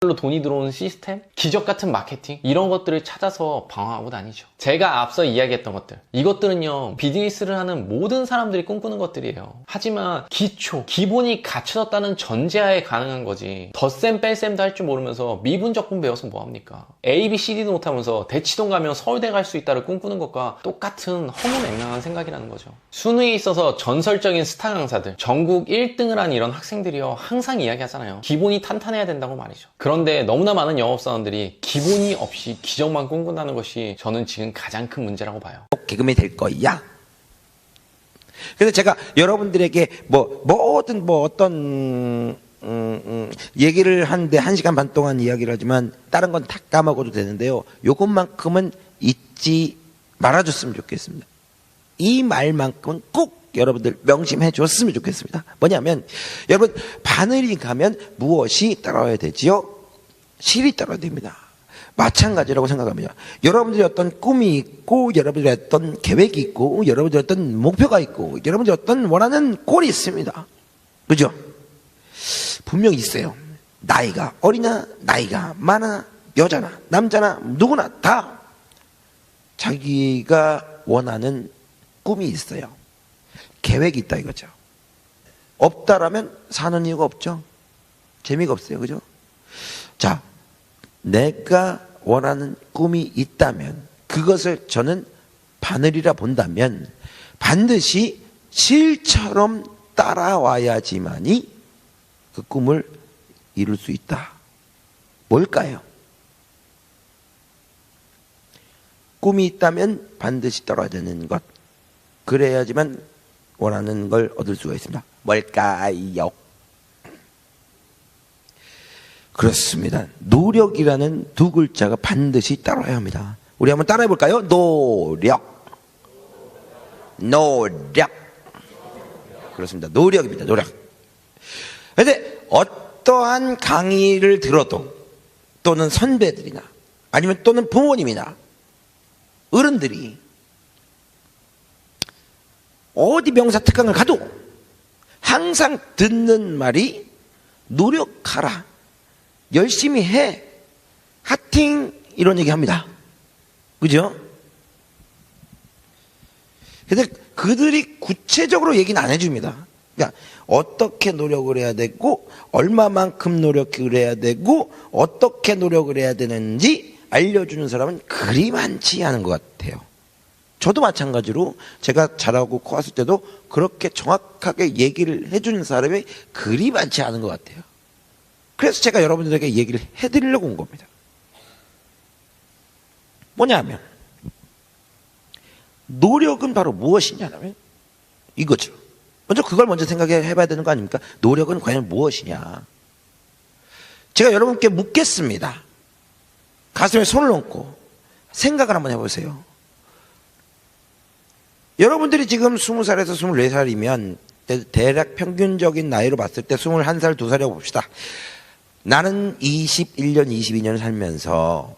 저절로 돈이 들어오는 시스템? 기적 같은 마케팅? 이런 것들을 찾아서 방황하고 다니죠. 제가 앞서 이야기했던 것들, 이것들은요 비즈니스를 하는 모든 사람들이 꿈꾸는 것들이에요. 하지만 기본이 갖춰졌다는 전제하에 가능한 거지. 덧셈 뺄셈도 할 줄 모르면서 미분적분 배워서 뭐합니까? A, B, C, D도 못하면서 대치동 가면 서울대 갈 수 있다를 꿈꾸는 것과 똑같은 허무맹랑한 생각이라는 거죠. 순위에 있어서 전설적인 스타 강사들, 전국 1등을 한 이런 학생들이요 항상 이야기하잖아요. 기본이 탄탄해야 된다고 말이죠. 그런데 너무나 많은 영업사원들이 기본이 없이 기적만 꿈꾼다는 것이 저는 지금 가장 큰 문제라고 봐요. 개그맨이 될 거야. 그래서 제가 여러분들에게 어떤 얘기를 하는데 1시간 반 동안 이야기를 하지만 다른 건 다 까먹어도 되는데요. 요것만큼은 잊지 말아줬으면 좋겠습니다. 이 말만큼은 꼭 여러분들 명심해 줬으면 좋겠습니다. 뭐냐면 여러분 바늘이 가면 무엇이 따라와야 되지요? 실이 따라야 됩니다. 마찬가지라고 생각합니다. 여러분들이 어떤 꿈이 있고 여러분들이 어떤 계획이 있고 여러분들이 어떤 목표가 있고 여러분들이 어떤 원하는 꼴이 있습니다. 그죠? 분명히 있어요. 나이가 어리나 나이가 많아 여자나 남자나 누구나 다 자기가 원하는 꿈이 있어요. 계획이 있다 이거죠. 없다라면 사는 이유가 없죠. 재미가 없어요. 그죠? 자, 내가 원하는 꿈이 있다면 그것을 저는 바늘이라 본다면 반드시 실처럼 따라와야지만이 그 꿈을 이룰 수 있다. 뭘까요? 꿈이 있다면 반드시 따라와야 되는 것. 그래야지만 원하는 걸 얻을 수가 있습니다. 뭘까요? 그렇습니다. 노력이라는 두 글자가 반드시 따라와야 합니다. 우리 한번 따라해 볼까요? 노력. 그렇습니다. 노력입니다. 노력. 그런데 어떠한 강의를 들어도 또는 선배들이나 아니면 또는 부모님이나 어른들이 어디 명사특강을 가도 항상 듣는 말이 노력하라, 열심히 해, 하팅 이런 얘기 합니다. 그죠? 근데 그들이 구체적으로 얘기는 안 해줍니다. 그러니까 어떻게 노력을 해야 되고 얼마만큼 노력을 해야 되고 어떻게 노력을 해야 되는지 알려주는 사람은 그리 많지 않은 것 같아요. 저도 마찬가지로 제가 잘하고 커왔을 때도 그렇게 정확하게 얘기를 해주는 사람이 그리 많지 않은 것 같아요. 그래서 제가 여러분들에게 얘기를 해드리려고 온 겁니다. 뭐냐면 노력은 바로 무엇이냐면 이거죠. 그걸 먼저 생각해 봐야 되는 거 아닙니까? 노력은 과연 무엇이냐? 제가 여러분께 묻겠습니다. 가슴에 손을 얹고 생각을 한번 해보세요. 여러분들이 지금 20살에서 24살이면 대략 평균적인 나이로 봤을 때 21살, 2살이라고 봅시다. 나는 21년, 22년을 살면서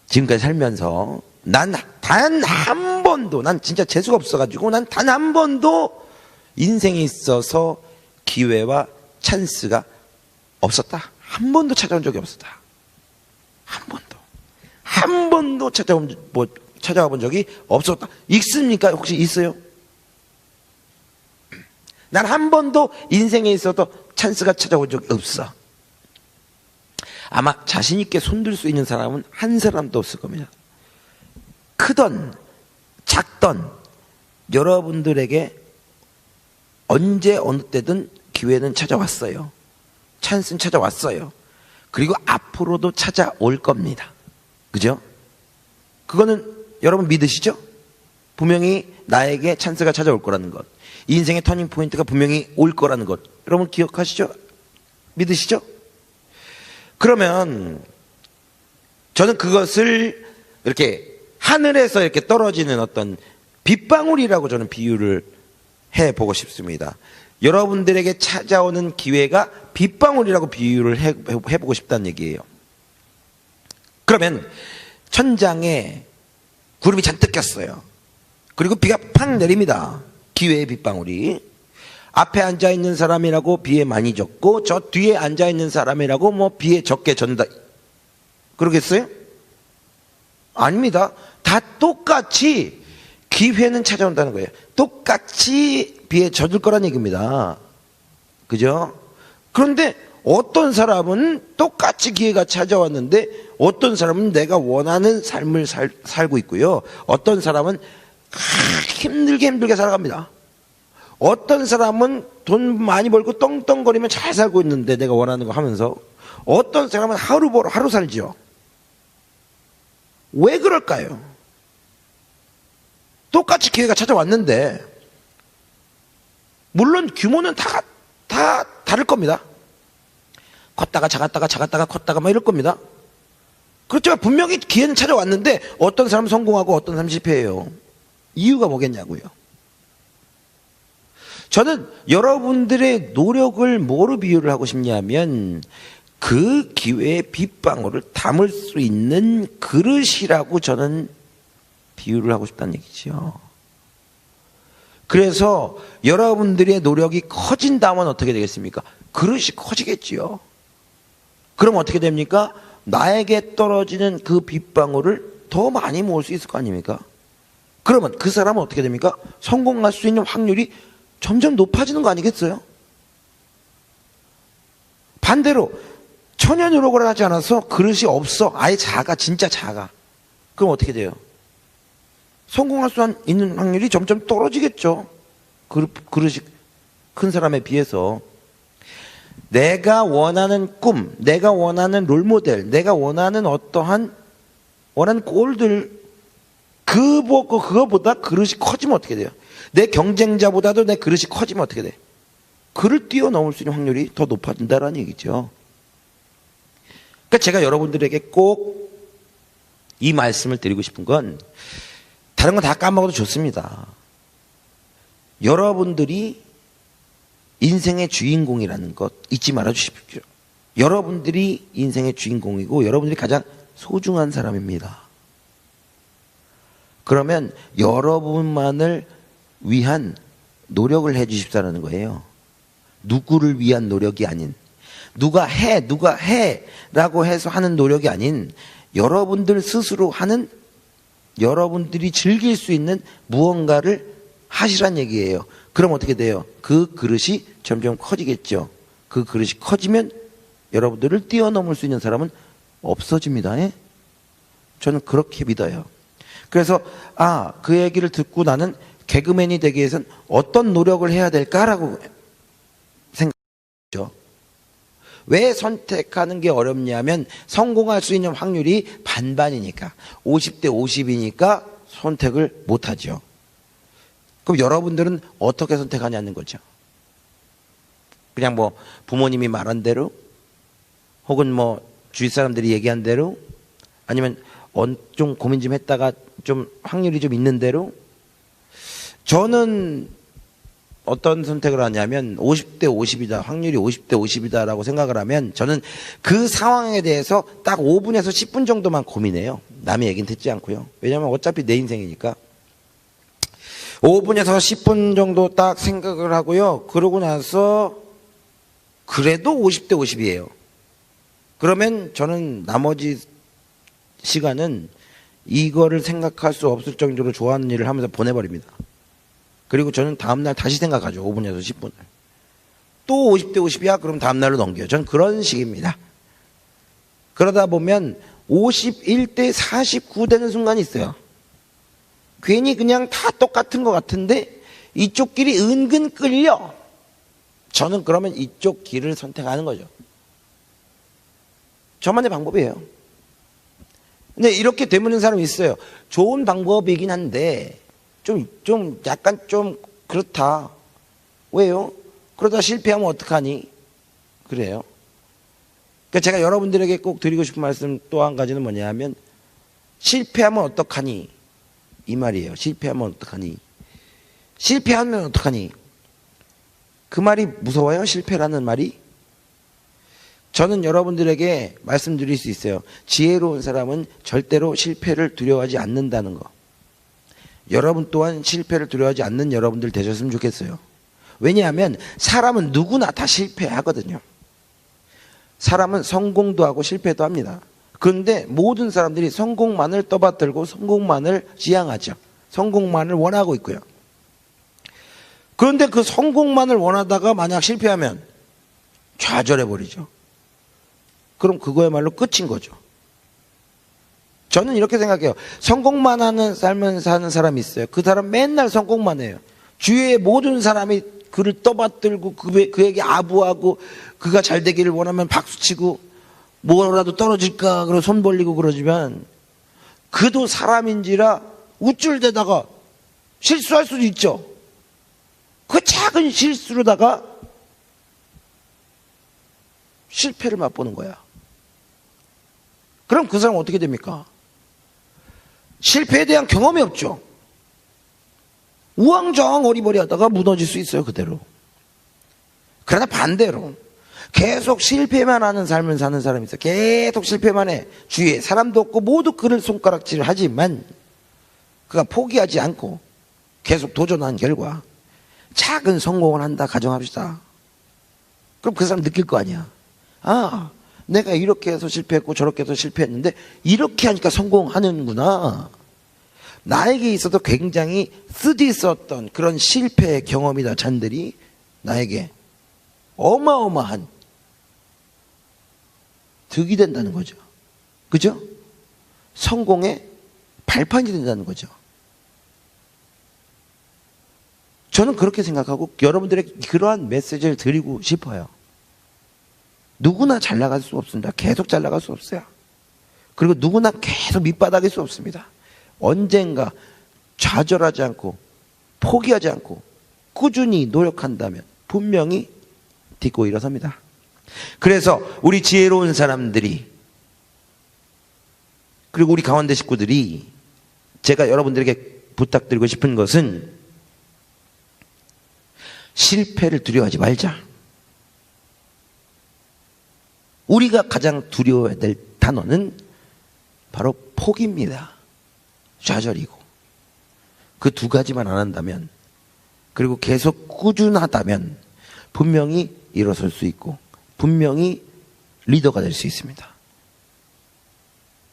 지금까지 살면서 난 단 한 번도 난 진짜 재수가 없어가지고 난 단 한 번도 인생에 있어서 기회와 찬스가 없었다. 한 번도 찾아온 적이 없었다. 한 번도 찾아와 본 적이 없었다. 있습니까? 혹시 있어요? 난 한 번도 인생에 있어도 찬스가 찾아온 적이 없어. 아마 자신 있게 손들 수 있는 사람은 한 사람도 없을 겁니다. 크던 작던 여러분들에게 언제 어느 때든 기회는 찾아왔어요. 찬스는 찾아왔어요. 그리고 앞으로도 찾아올 겁니다. 그죠? 그거는 여러분 믿으시죠? 분명히 나에게 찬스가 찾아올 거라는 것, 인생의 터닝 포인트가 분명히 올 거라는 것, 여러분 기억하시죠? 믿으시죠? 그러면 저는 그것을 이렇게 하늘에서 이렇게 떨어지는 어떤 빗방울이라고 저는 비유를 해보고 싶습니다. 여러분들에게 찾아오는 기회가 빗방울이라고 비유를 해보고 싶다는 얘기예요. 그러면 천장에 구름이 잔뜩 꼈어요. 그리고 비가 팍 내립니다. 기회의 빗방울이. 앞에 앉아 있는 사람이라고 비에 많이 줬고 저 뒤에 앉아 있는 사람이라고 뭐 비에 적게 줬다. 그러겠어요? 아닙니다. 다 똑같이 기회는 찾아온다는 거예요. 똑같이 비에 젖을 거란 얘기입니다. 그죠? 그런데 어떤 사람은 똑같이 기회가 찾아왔는데 어떤 사람은 내가 원하는 삶을 살고 있고요. 어떤 사람은 힘들게 살아갑니다. 어떤 사람은 돈 많이 벌고 떵떵거리면 잘 살고 있는데 내가 원하는 거 하면서 어떤 사람은 하루 벌어 하루 살지요. 왜 그럴까요? 똑같이 기회가 찾아왔는데 물론 규모는 다 다를 겁니다. 컸다가 작았다가 컸다가 막 이럴 겁니다. 그렇지만 분명히 기회는 찾아왔는데 어떤 사람은 성공하고 어떤 사람은 실패해요. 이유가 뭐겠냐고요. 저는 여러분들의 노력을 뭐로 비유를 하고 싶냐면 그 기회의 빗방울을 담을 수 있는 그릇이라고 저는 비유를 하고 싶다는 얘기죠. 그래서 여러분들의 노력이 커진다면 어떻게 되겠습니까? 그릇이 커지겠지요. 그럼 어떻게 됩니까? 나에게 떨어지는 그 빗방울을 더 많이 모을 수 있을 거 아닙니까? 그러면 그 사람은 어떻게 됩니까? 성공할 수 있는 확률이 점점 높아지는 거 아니겠어요? 반대로 전혀 노력을 하지 않아서 그릇이 없어. 아예 작아. 진짜 작아. 그럼 어떻게 돼요? 성공할 수 있는 확률이 점점 떨어지겠죠. 그릇이 큰 사람에 비해서. 내가 원하는 꿈, 내가 원하는 롤모델, 내가 원하는 어떠한 원하는 꼴들 그거보다 그릇이 커지면 어떻게 돼요? 내 경쟁자보다도 내 그릇이 커지면 어떻게 돼? 그를 뛰어넘을 수 있는 확률이 더 높아진다는 얘기죠. 그러니까 제가 여러분들에게 꼭 이 말씀을 드리고 싶은 건 다른 건 다 까먹어도 좋습니다. 여러분들이 인생의 주인공이라는 것 잊지 말아 주십시오. 여러분들이 인생의 주인공이고 여러분들이 가장 소중한 사람입니다. 그러면 여러분만을 위한 노력을 해 주십사라는 거예요. 누구를 위한 노력이 아닌, 누가 해 라고 해서 하는 노력이 아닌 여러분들 스스로 하는, 여러분들이 즐길 수 있는 무언가를 하시란 얘기예요. 그럼 어떻게 돼요? 그 그릇이 점점 커지겠죠. 그 그릇이 커지면 여러분들을 뛰어넘을 수 있는 사람은 없어집니다. 예? 저는 그렇게 믿어요. 그래서 그 얘기를 듣고 나는 개그맨이 되기 위해서는 어떤 노력을 해야 될까라고 생각했죠. 왜 선택하는 게 어렵냐면 성공할 수 있는 확률이 반반이니까 50대 50이니까 선택을 못하죠. 그럼 여러분들은 어떻게 선택하냐는 거죠. 그냥 뭐 부모님이 말한 대로 혹은 뭐 주위 사람들이 얘기한 대로 아니면 좀 고민 좀 했다가 좀 확률이 좀 있는 대로. 저는 어떤 선택을 하냐면 50대 50이다, 확률이 50대 50이다라고 생각을 하면 저는 그 상황에 대해서 딱 5분에서 10분 정도만 고민해요. 남의 얘기는 듣지 않고요. 왜냐하면 어차피 내 인생이니까 5분에서 10분 정도 딱 생각을 하고요. 그러고 나서 그래도 50대 50이에요. 그러면 저는 나머지 시간은 이거를 생각할 수 없을 정도로 좋아하는 일을 하면서 보내버립니다. 그리고 저는 다음날 다시 생각하죠. 5분에서 10분을. 또 50대 50이야? 그럼 다음날로 넘겨요. 저는 그런 식입니다. 그러다 보면 51대 49 되는 순간이 있어요. 괜히 그냥 다 똑같은 것 같은데 이쪽 길이 은근 끌려. 저는 그러면 이쪽 길을 선택하는 거죠. 저만의 방법이에요. 근데 이렇게 되묻는 사람이 있어요. 좋은 방법이긴 한데 약간 좀 그렇다. 왜요? 그러다 실패하면 어떡하니? 그래요. 그러니까 제가 여러분들에게 꼭 드리고 싶은 말씀 또 한 가지는 뭐냐면 실패하면 어떡하니? 이 말이에요. 실패하면 어떡하니? 실패하면 어떡하니? 그 말이 무서워요? 실패라는 말이? 저는 여러분들에게 말씀드릴 수 있어요. 지혜로운 사람은 절대로 실패를 두려워하지 않는다는 거. 여러분 또한 실패를 두려워하지 않는 여러분들 되셨으면 좋겠어요. 왜냐하면 사람은 누구나 다 실패하거든요. 사람은 성공도 하고 실패도 합니다. 그런데 모든 사람들이 성공만을 떠받들고 성공만을 지향하죠. 성공만을 원하고 있고요. 그런데 그 성공만을 원하다가 만약 실패하면 좌절해버리죠. 그럼 그거야말로 끝인 거죠. 저는 이렇게 생각해요. 성공만 하는 삶을 사는 사람이 있어요. 그 사람 맨날 성공만 해요. 주위의 모든 사람이 그를 떠받들고 그에게 아부하고 그가 잘 되기를 원하면 박수치고 뭐라도 떨어질까 그러고 손 벌리고 그러지만 그도 사람인지라 우쭐대다가 실수할 수도 있죠. 그 작은 실수로다가 실패를 맛보는 거야. 그럼 그 사람은 어떻게 됩니까? 실패에 대한 경험이 없죠. 우왕좌왕 어리버리하다가 무너질 수 있어요, 그대로. 그러나 반대로 계속 실패만 하는 삶을 사는 사람이 있어요. 계속 실패만 해. 주위에 사람도 없고 모두 그를 손가락질을 하지만 그가 포기하지 않고 계속 도전한 결과 작은 성공을 한다 가정합시다. 그럼 그 사람 느낄 거 아니야. 아, 내가 이렇게 해서 실패했고 저렇게 해서 실패했는데 이렇게 하니까 성공하는구나. 나에게 있어도 굉장히 쓰디썼던 그런 실패의 경험이다 잔들이 나에게 어마어마한 득이 된다는 거죠. 그죠? 성공의 발판이 된다는 거죠. 저는 그렇게 생각하고 여러분들에게 그러한 메시지를 드리고 싶어요. 누구나 잘 나갈 수 없습니다. 계속 잘 나갈 수 없어요. 그리고 누구나 계속 밑바닥일 수 없습니다. 언젠가 좌절하지 않고 포기하지 않고 꾸준히 노력한다면 분명히 딛고 일어섭니다. 그래서 우리 지혜로운 사람들이 그리고 우리 가운데 식구들이 제가 여러분들에게 부탁드리고 싶은 것은 실패를 두려워하지 말자. 우리가 가장 두려워해야 될 단어는 바로 포기입니다. 좌절이고. 그 두 가지만 안 한다면 그리고 계속 꾸준하다면 분명히 일어설 수 있고 분명히 리더가 될 수 있습니다.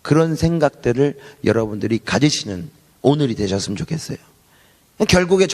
그런 생각들을 여러분들이 가지시는 오늘이 되셨으면 좋겠어요. 결국에